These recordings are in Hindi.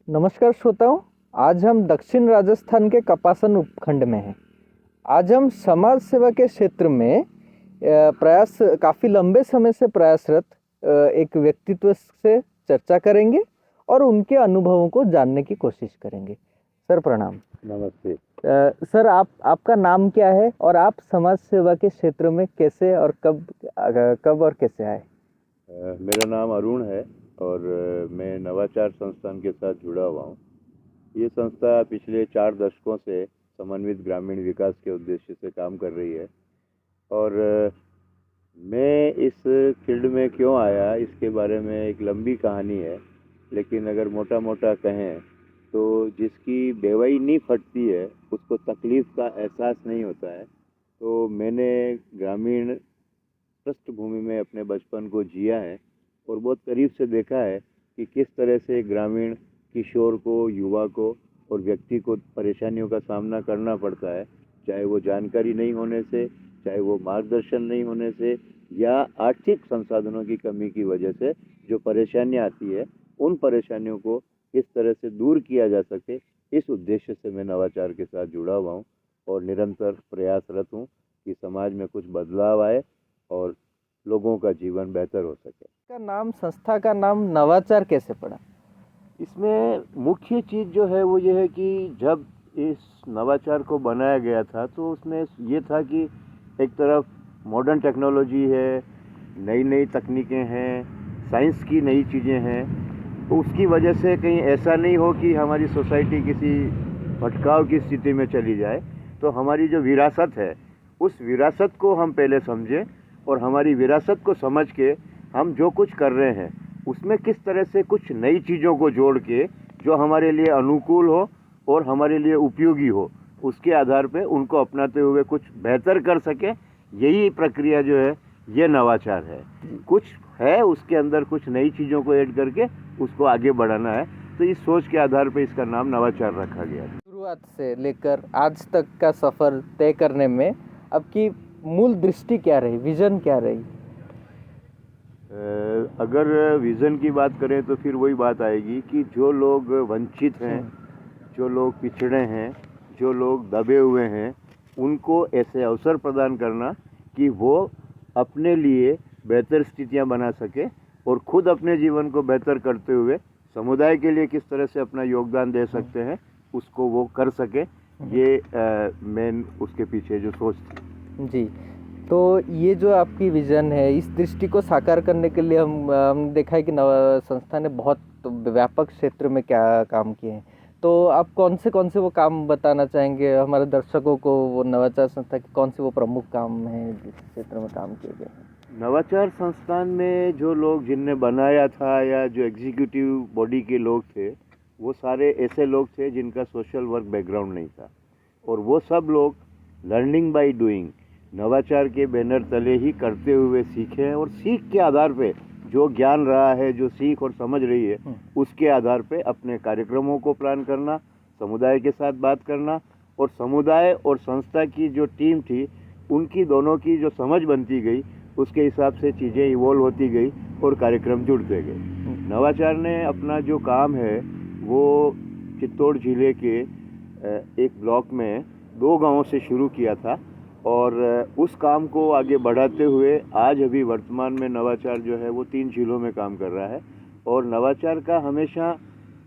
नमस्कार श्रोताओं। आज हम दक्षिण राजस्थान के कपासन उपखंड में हैं। आज हम समाज सेवा के क्षेत्र में प्रयास काफ़ी लंबे समय से प्रयासरत एक व्यक्तित्व से चर्चा करेंगे और उनके अनुभवों को जानने की कोशिश करेंगे। सर प्रणाम। नमस्ते। सर आपका नाम क्या है और आप समाज सेवा के क्षेत्र में कैसे और कब और कैसे आए? मेरा नाम अरुण है और मैं नवाचार संस्थान के साथ जुड़ा हुआ हूँ। ये संस्था पिछले 4 दशकों से समन्वित ग्रामीण विकास के उद्देश्य से काम कर रही है और मैं इस फील्ड में क्यों आया इसके बारे में एक लंबी कहानी है, लेकिन अगर मोटा मोटा कहें तो जिसकी बेवई नहीं फटती है उसको तकलीफ़ का एहसास नहीं होता है। तो मैंने ग्रामीण पृष्ठभूमि में अपने बचपन को जिया है और बहुत करीब से देखा है कि किस तरह से ग्रामीण किशोर को, युवा को और व्यक्ति को परेशानियों का सामना करना पड़ता है, चाहे वो जानकारी नहीं होने से, चाहे वो मार्गदर्शन नहीं होने से या आर्थिक संसाधनों की कमी की वजह से जो परेशानियां आती है, उन परेशानियों को किस तरह से दूर किया जा सके, इस उद्देश्य से मैं नवाचार के साथ जुड़ा हुआ हूँ और निरंतर प्रयासरत हूँ कि समाज में कुछ बदलाव आए और लोगों का जीवन बेहतर हो सके। संस्था का नाम नवाचार कैसे पड़ा? इसमें मुख्य चीज़ जो है वो ये है कि जब इस नवाचार को बनाया गया था तो उसमें ये था कि एक तरफ मॉडर्न टेक्नोलॉजी है, नई नई तकनीकें हैं, साइंस की नई चीज़ें हैं, तो उसकी वजह से कहीं ऐसा नहीं हो कि हमारी सोसाइटी किसी भटकाव की स्थिति में चली जाए। तो हमारी जो विरासत है उस विरासत को हम पहले समझें और हमारी विरासत को समझ के हम जो कुछ कर रहे हैं उसमें किस तरह से कुछ नई चीज़ों को जोड़ के जो हमारे लिए अनुकूल हो और हमारे लिए उपयोगी हो, उसके आधार पे उनको अपनाते हुए कुछ बेहतर कर सके। यही प्रक्रिया जो है ये नवाचार है। कुछ है उसके अंदर, कुछ नई चीज़ों को ऐड करके उसको आगे बढ़ाना है। तो इस सोच के आधार पे इसका नाम नवाचार रखा गया। शुरुआत से लेकर आज तक का सफ़र तय करने में आपकी मूल दृष्टि क्या रही, विजन क्या रही? अगर विज़न की बात करें तो फिर वही बात आएगी कि जो लोग वंचित हैं, जो लोग पिछड़े हैं, जो लोग दबे हुए हैं, उनको ऐसे अवसर प्रदान करना कि वो अपने लिए बेहतर स्थितियां बना सके और ख़ुद अपने जीवन को बेहतर करते हुए समुदाय के लिए किस तरह से अपना योगदान दे सकते हैं उसको वो कर सके। ये मेन उसके पीछे जो सोच थी। जी, तो ये जो आपकी विज़न है, इस दृष्टि को साकार करने के लिए हम देखा है कि संस्था ने बहुत व्यापक क्षेत्र में क्या काम किए हैं। तो आप कौन से वो काम बताना चाहेंगे हमारे दर्शकों को? वो नवाचार संस्था के कौन से वो प्रमुख काम हैं जिस क्षेत्र में काम किए गए हैं? नवाचार संस्थान में जो लोग जिनने बनाया था या जो एग्जीक्यूटिव बॉडी के लोग थे, वो सारे ऐसे लोग थे जिनका सोशल वर्क बैकग्राउंड नहीं था और वो सब लोग लर्निंग बाय डूइंग, नवाचार के बैनर तले ही करते हुए सीखे और सीख के आधार पे जो ज्ञान रहा है, जो सीख और समझ रही है, उसके आधार पे अपने कार्यक्रमों को प्लान करना, समुदाय के साथ बात करना और समुदाय और संस्था की जो टीम थी उनकी दोनों की जो समझ बनती गई उसके हिसाब से चीज़ें इवॉल्व होती गई और कार्यक्रम जुड़ते गए। नवाचार ने अपना जो काम है वो चित्तौड़ जिले के एक ब्लॉक में 2 गांवों से शुरू किया था और उस काम को आगे बढ़ाते हुए आज अभी वर्तमान में नवाचार जो है वो 3 जिलों में काम कर रहा है और नवाचार का हमेशा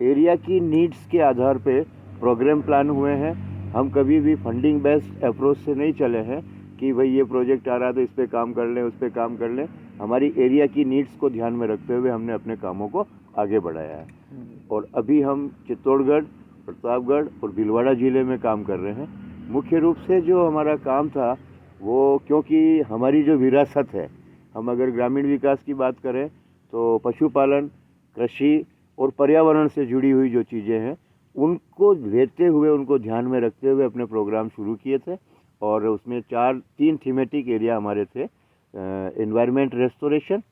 एरिया की नीड्स के आधार पे प्रोग्राम प्लान हुए हैं। हम कभी भी फंडिंग बेस्ड अप्रोच से नहीं चले हैं कि भाई ये प्रोजेक्ट आ रहा है तो इस पर काम कर लें, उस पर काम कर लें। हमारी एरिया की नीड्स को ध्यान में रखते हुए हमने अपने कामों को आगे बढ़ाया है और अभी हम चित्तौड़गढ़, प्रतापगढ़ और भीलवाड़ा ज़िले में काम कर रहे हैं। मुख्य रूप से जो हमारा काम था वो, क्योंकि हमारी जो विरासत है, हम अगर ग्रामीण विकास की बात करें तो पशुपालन, कृषि और पर्यावरण से जुड़ी हुई जो चीज़ें हैं उनको लेते हुए, उनको ध्यान में रखते हुए अपने प्रोग्राम शुरू किए थे और उसमें 3 थीमेटिक एरिया हमारे थे, environment restoration,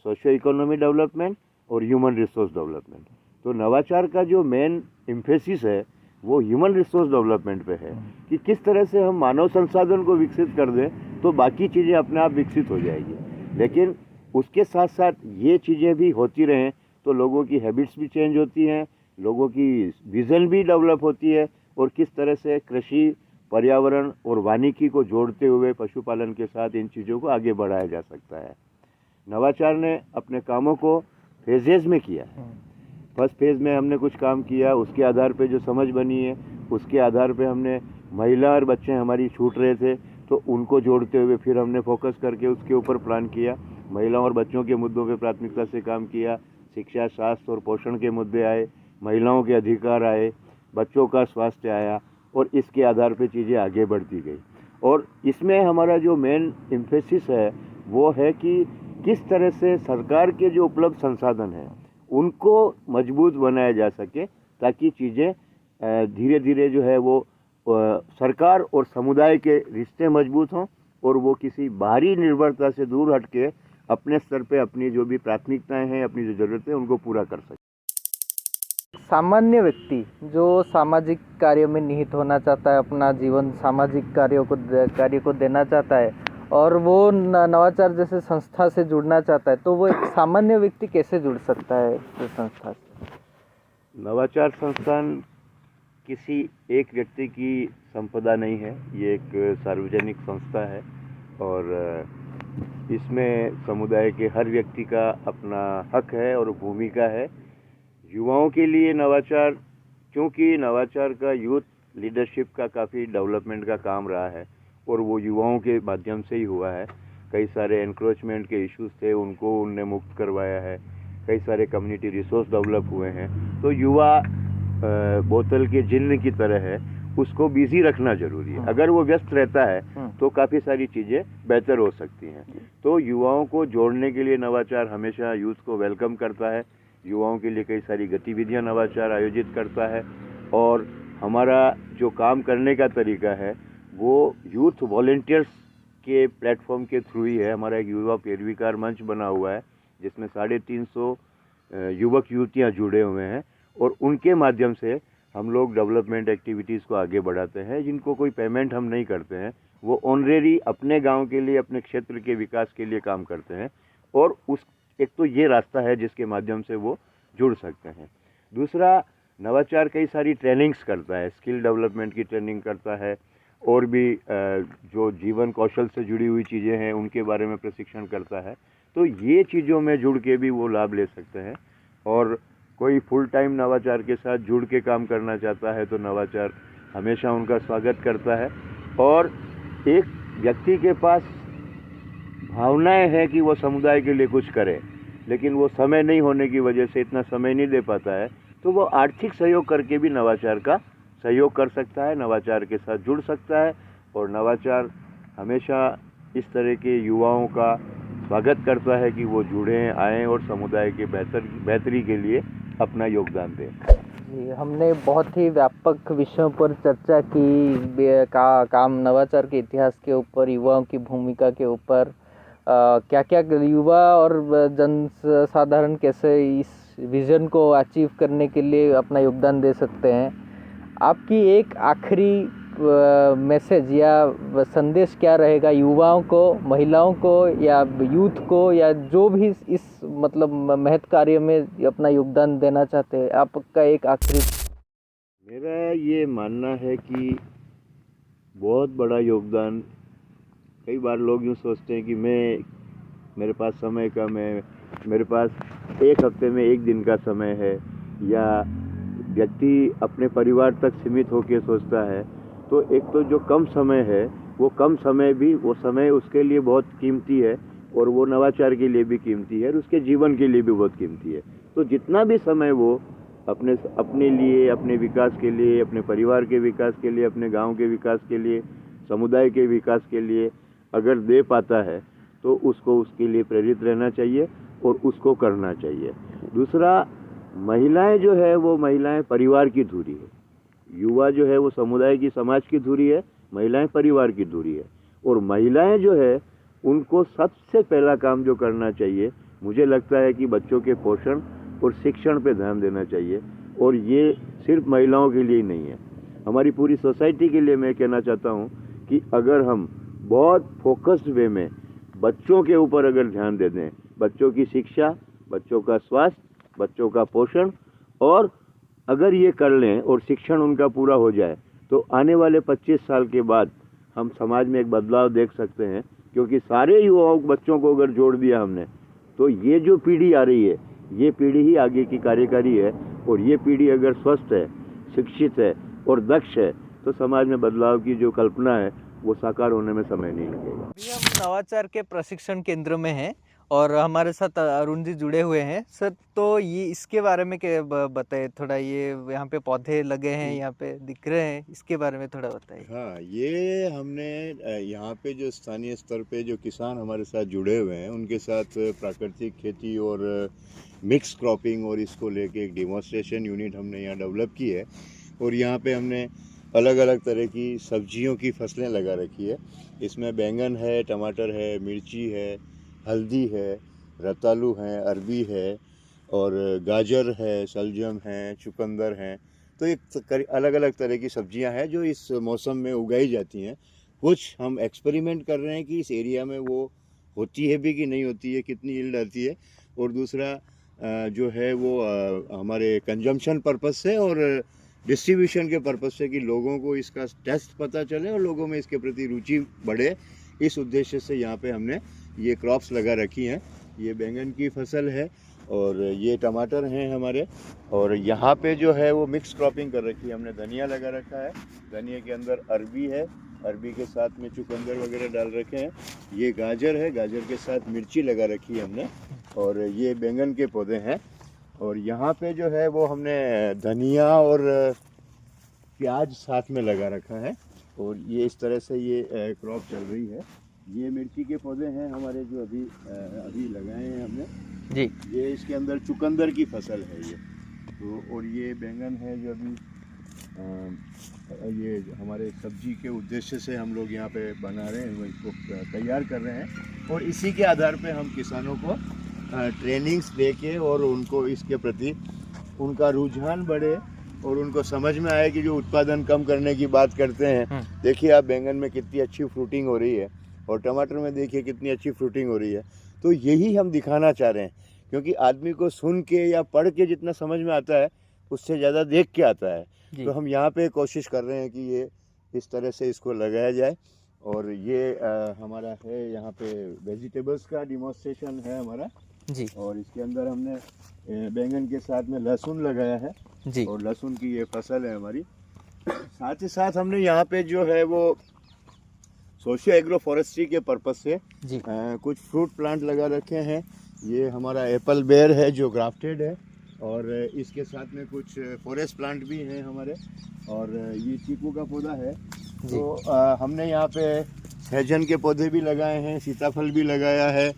socio economy development और ह्यूमन रिसोर्स डेवलपमेंट। तो नवाचार का जो मेन एम्फेसिस है वो ह्यूमन रिसोर्स डेवलपमेंट पे है कि किस तरह से हम मानव संसाधन को विकसित कर दें तो बाकी चीज़ें अपने आप विकसित हो जाएगी, लेकिन उसके साथ साथ ये चीज़ें भी होती रहें तो लोगों की हैबिट्स भी चेंज होती हैं, लोगों की विज़न भी डेवलप होती है और किस तरह से कृषि, पर्यावरण और वानिकी को जोड़ते हुए पशुपालन के साथ इन चीज़ों को आगे बढ़ाया जा सकता है। नवाचार ने अपने कामों को फेजेस में किया है। फर्स्ट फेज़ में हमने कुछ काम किया, उसके आधार पे जो समझ बनी है, उसके आधार पे हमने महिला और बच्चे हमारी छूट रहे थे तो उनको जोड़ते हुए फिर हमने फोकस करके उसके ऊपर प्लान किया। महिलाओं और बच्चों के मुद्दों पे प्राथमिकता से काम किया। शिक्षा, स्वास्थ्य और पोषण के मुद्दे आए, महिलाओं के अधिकार आए, बच्चों का स्वास्थ्य आया और इसके आधार पे चीज़ें आगे बढ़ती गई। और इसमें हमारा जो मेन एम्फेसिस है वो है कि किस तरह से सरकार के जो उपलब्ध संसाधन हैं उनको मजबूत बनाया जा सके ताकि चीज़ें धीरे धीरे जो है वो सरकार और समुदाय के रिश्ते मजबूत हों और वो किसी बाहरी निर्भरता से दूर हट के अपने स्तर पे अपनी जो भी प्राथमिकताएं हैं, अपनी जो ज़रूरतें हैं उनको पूरा कर सके। सामान्य व्यक्ति जो सामाजिक कार्यों में निहित होना चाहता है, अपना जीवन सामाजिक कार्य को देना चाहता है और वो नवाचार जैसे संस्था से जुड़ना चाहता है, तो वो एक सामान्य व्यक्ति कैसे जुड़ सकता है इस संस्था से? नवाचार संस्थान किसी एक व्यक्ति की संपदा नहीं है, ये एक सार्वजनिक संस्था है और इसमें समुदाय के हर व्यक्ति का अपना हक है और भूमिका है। युवाओं के लिए नवाचार, क्योंकि नवाचार का यूथ लीडरशिप का काफ़ी डेवलपमेंट का काम रहा है और वो युवाओं के माध्यम से ही हुआ है। कई सारे एनक्रोचमेंट के इश्यूज थे, उनको उनने मुक्त करवाया है। कई सारे कम्युनिटी रिसोर्स डेवलप हुए हैं। तो युवा बोतल के जिन्न की तरह है, उसको बिजी रखना जरूरी है। अगर वो व्यस्त रहता है तो काफ़ी सारी चीज़ें बेहतर हो सकती हैं। तो युवाओं को जोड़ने के लिए नवाचार हमेशा यूथ को वेलकम करता है। युवाओं के लिए कई सारी गतिविधियां नवाचार आयोजित करता है और हमारा जो काम करने का तरीका है वो यूथ वॉलेंटियर्स के प्लेटफॉर्म के थ्रू ही है। हमारा एक युवा पेरविकार मंच बना हुआ है जिसमें 350 युवक युवतियाँ जुड़े हुए हैं और उनके माध्यम से हम लोग डेवलपमेंट एक्टिविटीज़ को आगे बढ़ाते हैं। जिनको कोई पेमेंट हम नहीं करते हैं, वो ऑनरेडी अपने गांव के लिए, अपने क्षेत्र के विकास के लिए काम करते हैं और उस एक तो ये रास्ता है जिसके माध्यम से वो जुड़ सकते हैं। दूसरा, नवाचार कई सारी ट्रेनिंग्स करता है, स्किल डेवलपमेंट की ट्रेनिंग करता है और भी जो जीवन कौशल से जुड़ी हुई चीज़ें हैं उनके बारे में प्रशिक्षण करता है। तो ये चीज़ों में जुड़ के भी वो लाभ ले सकते हैं। और कोई फुल टाइम नवाचार के साथ जुड़ के काम करना चाहता है तो नवाचार हमेशा उनका स्वागत करता है। और एक व्यक्ति के पास भावनाएं हैं कि वो समुदाय के लिए कुछ करे, लेकिन वो समय नहीं होने की वजह से इतना समय नहीं दे पाता है, तो वो आर्थिक सहयोग करके भी नवाचार का सहयोग कर सकता है, नवाचार के साथ जुड़ सकता है। और नवाचार हमेशा इस तरह के युवाओं का स्वागत करता है कि वो जुड़ें, आएँ और समुदाय के बेहतरी के लिए अपना योगदान दें। जी, हमने बहुत ही व्यापक विषयों पर चर्चा की, काम नवाचार के इतिहास के ऊपर, युवाओं की भूमिका के ऊपर, क्या क्या युवा और जन साधारण कैसे इस विज़न को अचीव करने के लिए अपना योगदान दे सकते हैं। आपकी एक आखिरी मैसेज या संदेश क्या रहेगा युवाओं को, महिलाओं को या यूथ को, या जो भी इस मतलब महत् कार्य में अपना योगदान देना चाहते हैं, आपका एक आखिरी? मेरा ये मानना है कि बहुत बड़ा योगदान, कई बार लोग यूँ सोचते हैं कि मेरे पास समय कम है, मेरे पास एक हफ्ते में एक दिन का समय है, या व्यक्ति अपने परिवार तक सीमित होकर सोचता है। तो एक तो जो कम समय है वो कम समय भी, वो समय उसके लिए बहुत कीमती है और वो नवाचार के लिए भी कीमती है और उसके जीवन के लिए भी बहुत कीमती है। तो जितना भी समय वो अपने लिए, अपने विकास के लिए, अपने परिवार के विकास के लिए, अपने गांव के विकास के लिए, समुदाय के विकास के लिए अगर दे पाता है तो उसको उसके लिए प्रेरित रहना चाहिए और उसको करना चाहिए। दूसरा, महिलाएं जो है वो महिलाएं परिवार की धुरी है। युवा जो है वो समुदाय की, समाज की धुरी है, महिलाएं परिवार की धुरी है। और महिलाएं जो है उनको सबसे पहला काम जो करना चाहिए, मुझे लगता है कि बच्चों के पोषण और शिक्षण पे ध्यान देना चाहिए। और ये सिर्फ महिलाओं के लिए ही नहीं है, हमारी पूरी सोसाइटी के लिए मैं कहना चाहता हूँ कि अगर हम बहुत फोकस्ड वे में बच्चों के ऊपर अगर ध्यान दे दें, बच्चों की शिक्षा, बच्चों का स्वास्थ्य, बच्चों का पोषण और अगर ये कर लें और शिक्षण उनका पूरा हो जाए तो आने वाले 25 साल के बाद हम समाज में एक बदलाव देख सकते हैं, क्योंकि सारे युवाओं बच्चों को अगर जोड़ दिया हमने तो ये जो पीढ़ी आ रही है ये पीढ़ी ही आगे की कार्यकारी है, और ये पीढ़ी अगर स्वस्थ है, शिक्षित है और दक्ष है तो समाज में बदलाव की जो कल्पना है वो साकार होने में समय नहीं लगेगा। अभी हम नवाचार के प्रशिक्षण केंद्र में हैं और हमारे साथ अरुण जी जुड़े हुए हैं सर। तो ये इसके बारे में क्या बताइए थोड़ा, ये यहाँ पे पौधे लगे हैं, यहाँ पे दिख रहे हैं, इसके बारे में थोड़ा बताइए। हाँ, ये हमने यहाँ पे जो स्थानीय स्तर पे जो किसान हमारे साथ जुड़े हुए हैं उनके साथ प्राकृतिक खेती और मिक्स क्रॉपिंग और इसको लेके एक डिमॉन्स्ट्रेशन यूनिट हमने यहाँ डेवलप की है। और यहाँ पे हमने अलग अलग तरह की सब्जियों की फसलें लगा रखी है। इसमें बैंगन है, टमाटर है, मिर्ची है, हल्दी है, रतालू है, अरबी है और गाजर है, सलजम है, चुकंदर हैं। तो एक अलग अलग तरह की सब्जियां हैं जो इस मौसम में उगाई जाती हैं। कुछ हम एक्सपेरिमेंट कर रहे हैं कि इस एरिया में वो होती है भी कि नहीं होती है, कितनी यील्ड आती है। और दूसरा जो है वो हमारे कंजम्पशन पर्पस से और डिस्ट्रीब्यूशन के पर्पस से कि लोगों को इसका टेस्ट पता चले और लोगों में इसके प्रति रुचि बढ़े, इस उद्देश्य से यहाँ पे हमने ये क्रॉप्स लगा रखी हैं। ये बैंगन की फसल है और ये टमाटर हैं हमारे, और यहाँ पे जो है वो मिक्स क्रॉपिंग कर रखी है हमने। धनिया लगा रखा है, धनिया के अंदर अरबी है, अरबी के साथ में चुकंदर वगैरह डाल रखे हैं। ये गाजर है, गाजर के साथ मिर्ची लगा रखी है हमने, और ये बैंगन के पौधे हैं। और यहाँ पे जो है वो हमने धनिया और प्याज साथ में लगा रखा है, और ये इस तरह से ये क्रॉप चल रही है। ये मिर्ची के पौधे हैं हमारे जो अभी लगाए हैं हमने जी। ये इसके अंदर चुकंदर की फसल है ये तो। और ये बैंगन है जो अभी ये हमारे सब्जी के उद्देश्य से हम लोग यहाँ पे बना रहे हैं, वो इसको तैयार कर रहे हैं। और इसी के आधार पे हम किसानों को ट्रेनिंग्स दे के और उनको इसके प्रति उनका रुझान बढ़े और उनको समझ में आए कि जो उत्पादन कम करने की बात करते हैं, देखिए आप बैंगन में कितनी अच्छी फ्रूटिंग हो रही है और टमाटर में देखिए कितनी अच्छी फ्रूटिंग हो रही है। तो यही हम दिखाना चाह रहे हैं, क्योंकि आदमी को सुन के या पढ़ के जितना समझ में आता है उससे ज़्यादा देख के आता है। तो हम यहाँ पे कोशिश कर रहे हैं कि ये इस तरह से इसको लगाया जाए। और ये हमारा है यहाँ पे वेजिटेबल्स का डिमॉन्स्ट्रेशन है हमारा जी। और इसके अंदर हमने बैंगन के साथ में लहसुन लगाया है जी। और लहसुन की ये फसल है हमारी। साथ ही साथ हमने यहाँ पे जो है वो सोशियो एग्रो फॉरेस्ट्री के पर्पस से जी। कुछ फ्रूट प्लांट लगा रखे हैं। ये हमारा एप्पल बेर है जो ग्राफ्टेड है, और इसके साथ में कुछ फॉरेस्ट प्लांट भी हैं हमारे, और ये चीकू का पौधा है। तो हमने यहाँ पे सहजन के पौधे भी लगाए हैं, सीताफल भी लगाया है,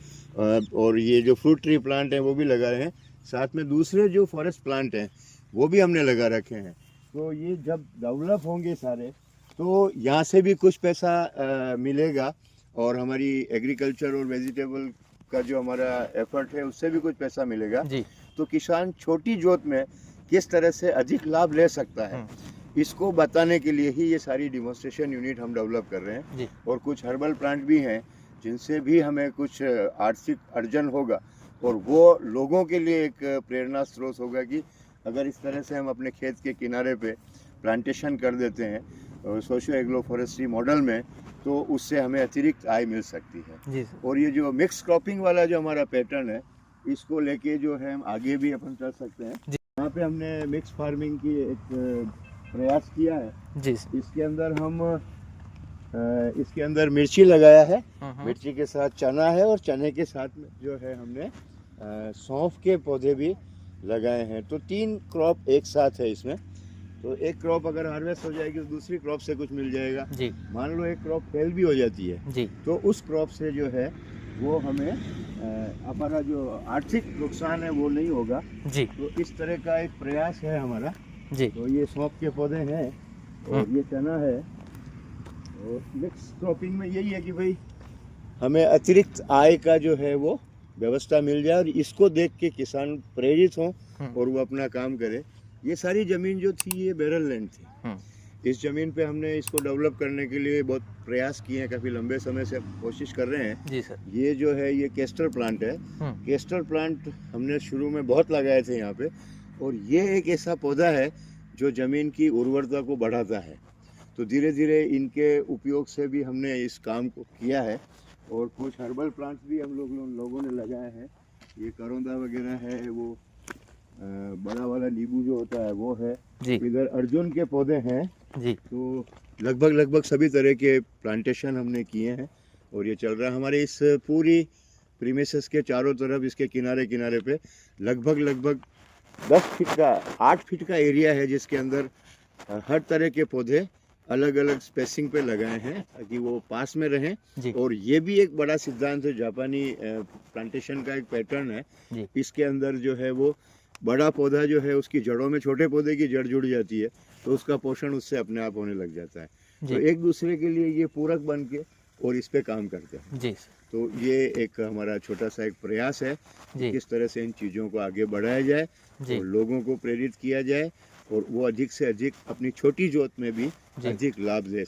और ये जो फ्रूट ट्री प्लांट हैं वो भी लगाए हैं। साथ में दूसरे जो फॉरेस्ट प्लांट हैं वो भी हमने लगा रखे हैं। तो ये जब डेवलप होंगे सारे तो यहाँ से भी कुछ पैसा मिलेगा, और हमारी एग्रीकल्चर और वेजिटेबल का जो हमारा एफर्ट है उससे भी कुछ पैसा मिलेगा जी। तो किसान छोटी जोत में किस तरह से अधिक लाभ ले सकता है, इसको बताने के लिए ही ये सारी डिमॉन्स्ट्रेशन यूनिट हम डेवलप कर रहे हैं। जी। और कुछ हर्बल प्लांट भी हैं जिनसे भी हमें कुछ आर्थिक अर्जन होगा, और वो लोगों के लिए एक प्रेरणा स्रोत होगा कि अगर इस तरह से हम अपने खेत के किनारे पे प्लांटेशन कर देते हैं सोशियो एग्रो फॉरेस्ट्री मॉडल में, तो उससे हमें अतिरिक्त आय मिल सकती है। जी। और ये जो मिक्स क्रॉपिंग वाला जो हमारा पैटर्न है इसको लेके जो है हम आगे भी अपन चल सकते हैं। यहाँ पे हमने मिक्स फार्मिंग की एक प्रयास किया है जी। इसके अंदर मिर्ची लगाया है, मिर्ची के साथ चना है, और चने के साथ में जो है हमने सौंफ के पौधे भी लगाए हैं। तो 3 क्रॉप एक साथ है इसमें। तो एक क्रॉप अगर हार्वेस्ट हो जाएगी तो दूसरी क्रॉप से कुछ मिल जाएगा जी। मान लो एक क्रॉप फेल भी हो जाती है जी। तो उस क्रॉप से जो है वो हमें हमारा जो आर्थिक नुकसान है वो नहीं होगा जी। तो इस तरह का एक प्रयास है हमारा जी। तो ये सौंफ के पौधे हैं और ये चना है। और मिक्स क्रॉपिंग में यही है कि भाई हमें अतिरिक्त आय का जो है वो व्यवस्था मिल जाए और इसको देख के किसान प्रेरित हों और वो अपना काम करे। ये सारी ज़मीन जो थी ये बैरल लैंड थी। इस ज़मीन पे हमने इसको डेवलप करने के लिए बहुत प्रयास किए हैं, काफ़ी लंबे समय से कोशिश कर रहे हैं। जी सर। ये जो है ये केस्टर प्लांट है। केस्टर प्लांट हमने शुरू में बहुत लगाए थे यहाँ पे, और ये एक ऐसा पौधा है जो ज़मीन की उर्वरता को बढ़ाता है। तो धीरे धीरे इनके उपयोग से भी हमने इस काम को किया है और कुछ हर्बल प्लांट्स भी हम लोगों ने लगाए हैं। ये करौंदा वगैरह है, वो बड़ा वाला नींबू जो होता है वो है जी इधर, अर्जुन के पौधे हैं। जी तो लगभग सभी तरह के प्लांटेशन हमने किए हैं और ये चल रहा है हमारे इस पूरी प्रीमिसेस के चारों तरफ। इसके किनारे किनारे पे लगभग 10 फीट का 8 फीट का एरिया है जिसके अंदर हर तरह के पौधे अलग अलग स्पेसिंग पे लगाए हैं ताकि वो पास में रहें। जी और ये भी एक बड़ा सिद्धांत है, जापानी प्लांटेशन का एक पैटर्न है। जी इसके अंदर जो है वो बड़ा पौधा जो है उसकी जड़ों में छोटे पौधे की जड़ जुड़ जाती है, तो उसका पोषण उससे अपने आप होने लग जाता है। तो जी एक दूसरे के लिए ये पूरक बन के और इस पे काम करते हैं। जी तो ये एक हमारा छोटा सा एक प्रयास है जी किस तरह से इन चीज़ों को आगे बढ़ाया जाए जी और लोगों को प्रेरित किया जाए और वो अधिक से अधिक अपनी छोटी जोत में भी जी। अधिक लाभ ले